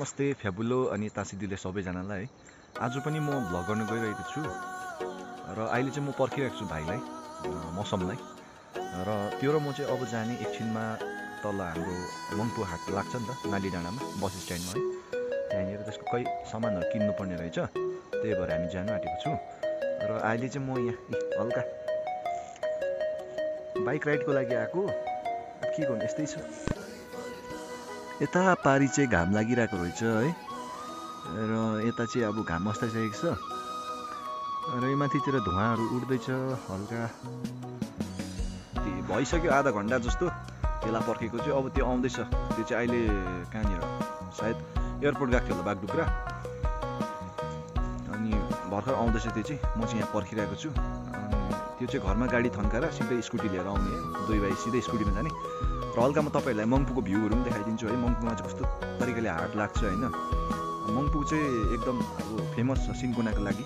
नमस्ते फ्याबुलो अनि तासिदिले सबैजनालाई आज पनि म भ्लग गर्न गइरहेको छु र अहिले चाहिँ म पर्खिरहेको छु भाइलाई मौसमलाई र त्यो र म चाहिँ अब जाने एकछिनमा तल हाम्रो मङ्पु हाट लाग्छ नि त नाली डाँडामा बस स्ट्यान्डमा है त्यहाँनिर त्यसको कही सामानहरू किन्नु पर्ने रहेछ त्यही भएर हामी जानु आँटेको छु र अहिले चाहिँ म यहाँ हल्का बाइक राइडको लागि आएको के गर्नु यस्तै छ यता पारी चाहिँ घाम लागिरहेको रहेछ है र यता चाहिँ अब घाम अस्ताइसकेको छ र यो माथितिर धुवाँहरू उड्दैछ हल्का भइसक्यो आधा घन्टा जस्तो त्यसलाई पर्खेको चाहिँ अब त्यो आउँदैछ त्यो चाहिँ अहिले कहाँनिर सायद एयरपोर्ट गएको थियो होला बागडुग्रा अनि भर्खर आउँदैछ त्यो चाहिँ म चाहिँ यहाँ पर्खिरहेको छु अनि त्यो चाहिँ घरमा गाडी थन्काएर सिधै स्कुटी लिएर आउने दुई भाइ सिधै स्कुटीमा जाने र हल्का म तपाईँहरूलाई मङ्पुको भ्यूहरू पनि देखाइदिन्छु है मङ्पुमा चाहिँ कस्तो तरिकाले हाट लाग्छ होइन मङ्पु चाहिँ एकदम अब फेमस छ सिन्कोनाको लागि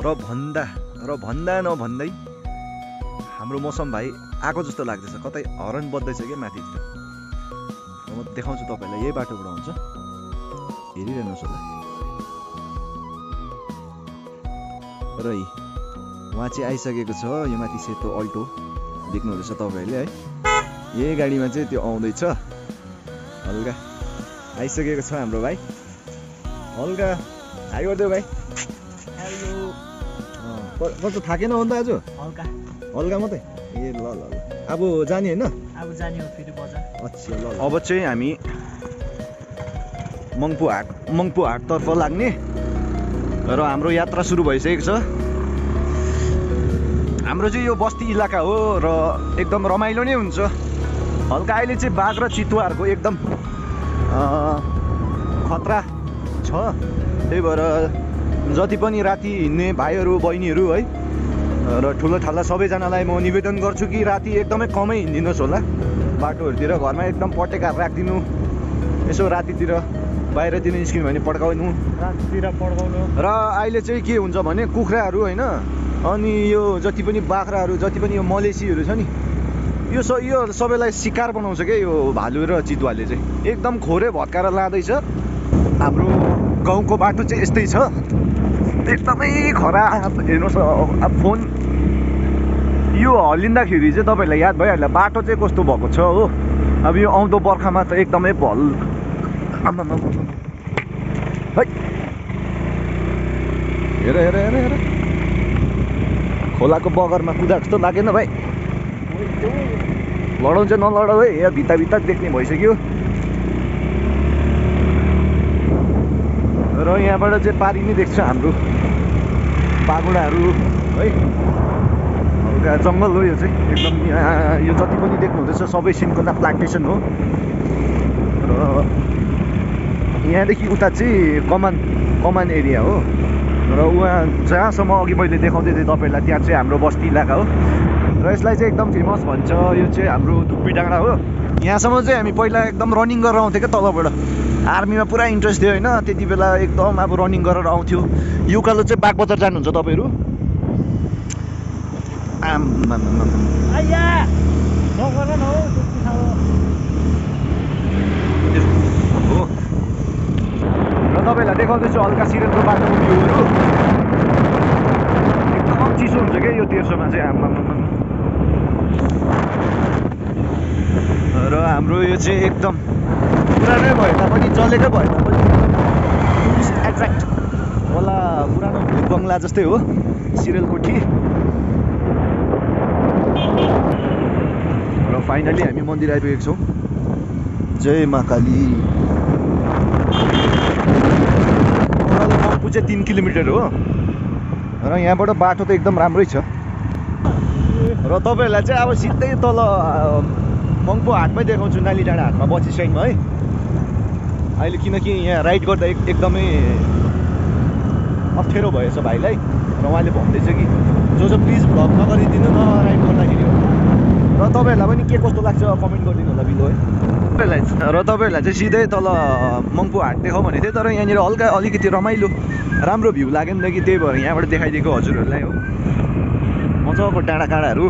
र भन्दा नभन्दै हाम्रो मौसम भाइ आएको जस्तो लाग्दैछ कतै हर्न बज्दैछ क्या माथितिर म देखाउँछु तपाईँलाई यही बाटोबाट हुन्छ हेरिरहनुहोस् होला र उहाँ चाहिँ आइसकेको छ यो माथि सेतो अल्टो देख्नु हुँदैछ तपाईँहरूले है यही गाडीमा चाहिँ त्यो आउँदैछ हल्का आइसकेको छ हाम्रो भाइ हल्का हाई गरिदेऊ भाइ कस्तो थाकेन हो नि त आज हल्का मात्रै ए ल ल अब जाने होइन अब जाने हो फेरि बजार अच्छा ल अब चाहिँ हामी मङ्पु हाटतर्फ लाग्ने र हाम्रो यात्रा सुरु भइसकेको छ हाम्रो चाहिँ यो बस्ती इलाका हो र एकदम रमाइलो नै हुन्छ हल्का अहिले चाहिँ बाघ र चितुवाहरूको एकदम खतरा छ त्यही भएर जति पनि राति हिँड्ने भाइहरू बहिनीहरू है र ठुलो ठाला सबैजनालाई म निवेदन गर्छु कि राति एकदमै कमै हिँडिदिनुहोस् होला बाटोहरूतिर घरमा एकदम पटेका राखिदिनु यसो रातितिर बाहिरतिर निस्किनु भने पड्काउनु रातितिर पड्काउनु र अहिले चाहिँ के हुन्छ भने कुखुराहरू होइन अनि यो जति पनि बाख्राहरू जति पनि यो मलेसीहरू छ नि यो सबैलाई शिकार बनाउँछ क्या यो भालु र चितुवाले चाहिँ एकदम खोरे भत्काएर लाँदैछ हाम्रो गाउँको बाटो चाहिँ यस्तै छ एकदमै खराब हेर्नुहोस् अब फोन यो हल्लिँदाखेरि चाहिँ तपाईँहरूलाई याद भइहाल्छ बाटो चाहिँ कस्तो भएको छ हो अब यो आउँदो बर्खामा त एकदमै भल हेर हेर हेर हेर खोलाको बगरमा कुदाएको जस्तो लागेन भाइ लडाउँछ नलडाउ है यहाँ भित्ता देख्ने भइसक्यो र यहाँबाट चाहिँ पारी नै देख्छ हाम्रो बागुडाहरू है हल्का जङ्गल हो यो चाहिँ एकदम यो जति पनि देख्नु हुँदैछ सबै सिन्कोना प्लान्टेसन हो र यहाँदेखि उता चाहिँ कमान एरिया हो र उहाँ जहाँसम्म अघि मैले देखाउँदै थिएँ तपाईँहरूलाई त्यहाँ चाहिँ हाम्रो बस्ती इलाका हो र यसलाई चाहिँ एकदम फेमस भन्छ यो चाहिँ हाम्रो धुप्पी डाँडा हो यहाँसम्म चाहिँ हामी पहिला एकदम रनिङ गरेर आउँथ्यो क्या तलबाट आर्मीमा पुरा इन्ट्रेस्ट थियो होइन त्यति बेला एकदम अब रनिङ गरेर आउँथ्यो युकालो चाहिँ बागबजार जानुहुन्छ तपाईँहरू हो र तपाईँहरूलाई देखाउँदैछु हल्का सिरेलको बाटोको भ्यूहरू एकदम चिसो हुन्छ क्या यो तेर्सोमा चाहिँ र हाम्रो यो चाहिँ एकदम पुरानै भए तापनि चलेकै भए तापनि टुरिस्ट एट्र्याक्ट होला पुरानो भूत बङ्गला जस्तै हो सिरियल कोठी र फाइनली हामी मन्दिर आइपुगेको छौँ जय महाकाली मङ्पु चाहिँ 3 किलोमिटर हो र यहाँबाट बाटो त एकदम राम्रै छ र तपाईँहरूलाई चाहिँ अब सिधै तल मङ्पु हाटमै देखाउँछु नाली डाँडा हाटमा बस स्ट्यान्डमा है अहिले किनकि यहाँ राइड गर्दा एकदमै अप्ठ्यारो भएछ भाइलाई र उहाँले भन्दैछ कि जो प्लिज भ्लग नगरिदिनु न राइड गर्दाखेरि र तपाईँहरूलाई पनि के कस्तो लाग्छ कमेन्ट गरिदिनु होला बिलो है र तपाईँहरूलाई चाहिँ सिधै तल मङ्पु हाट देखाउँ भनेको थिएँ तर यहाँनिर हल्का अलिकति रमाइलो राम्रो भ्यू लाग्यो नि त कि त्यही भएर यहाँबाट देखाइदिएको हजुरहरूलाई हो मजाको डाँडाकाँडाहरू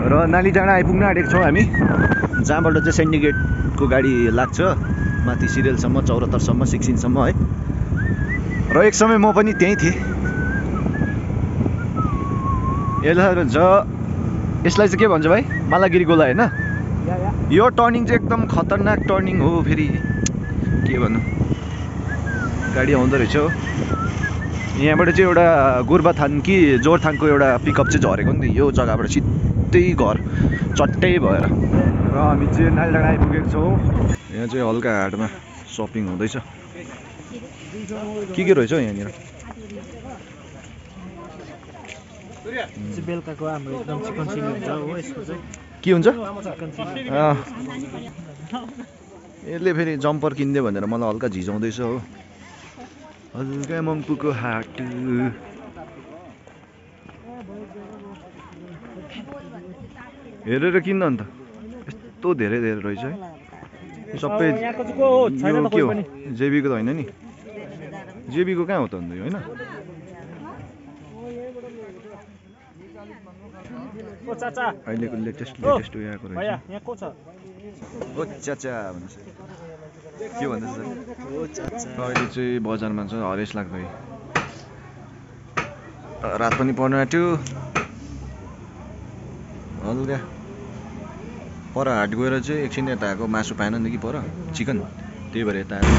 र र नाली डाँडा आइपुग्न आँटेको छौँ हामी, जहाँबाट चाहिँ सिन्डिकेटको गाडी लाग्छ माथि सिरियलसम्म, 74सम्म, 16सम्म है। र एक समय म पनि त्यहीँ थिएँ। यसलाई चाहिँ के भन्छ भाइ? मालागिरी गोला होइन? यो टर्निङ चाहिँ एकदम खतरनाक टर्निङ हो। फेरि के भन्नु, गाडी आउँदो रहेछ हो। यहाँबाट चाहिँ एउटा गोरुबथान कि जोरथाङको एउटा पिकअप चाहिँ झरेको नि त, यो जग्गाबाट सिधै घर चट्टै भएर। र हामी चाहिँ नालीडाँडा आइपुगेको छौँ। यहाँ चाहिँ हल्का हाटमा सपिङ हुँदैछ। के रहेछ यहाँनिर? बेलुकाको हाम्रो एकदम चिकन चिल्ली हुन्छ हो। यसको चाहिँ के हुन्छ? Chicken chilli. यसले फेरि जम्पर किनिदियो भनेर मलाई हल्का झिझाउँदैछ हो। हल्का मङ्पुको हाट। हेरेर किन्न अन्त, यस्तो धेरै रहेछ है। सबै यो के हो? जेबीको त होइन नि? जेबीको कहाँ हो त अन्त यो? होइन अहिलेको लेटेस्ट उयो आएको रहेछ। ओ चाचा भन्नुहोस्। के भन्दैछ सर? अहिले चाहिँ बजारमा छ हरेस लाग्दै। रात पनि पर्नु आँट्यो। हल्का पर हाट गएर चाहिँ एकछिन यता आएको, मासु पाएन नि कि पर चिकन, त्यही भएर यता आएको।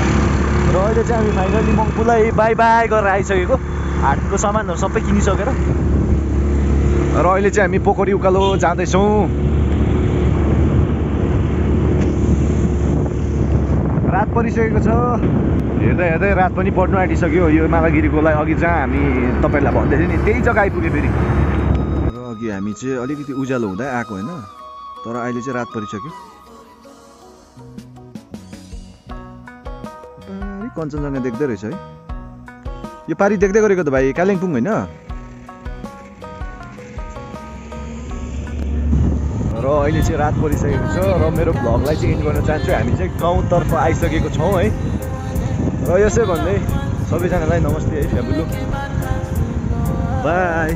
र अहिले चाहिँ हामी फाइनली मङ्पुलाई बाई बाई गरेर आइसकेको। हाटको सामानहरू सबै किनिसकेर। र अहिले चाहिँ हामी पोखरी उकालो जाँदैछौँ। रात परिसकेको छ। हेर्दै हेर्दै रात पनि पर्नु आँटिसक्यो। यो मालागिरी गोला अघि जहाँ हामी तपाईँलाई भन्दै थियौँ नि, त्यही जग्गा आइपुग्यो फेरि। र अघि हामी चाहिँ अलिकति उज्यालो हुँदै आएको होइन, तर अहिले चाहिँ रात परिसक्यो। कञ्चनजङ्घा देख्दै रहेछ है। यो पारी देख्दै गरेको त भाइ कालिम्पोङ होइन? र अहिले चाहिँ रात परिसकेको छ र मेरो भ्लगलाई चाहिँ एन्ड गर्न चाहन्छु। हामी चाहिँ गाउँतर्फ आइसकेको छौँ है। र यसै भन्दै सबैजनालाई नमस्ते है, फ्याबुलु बाई।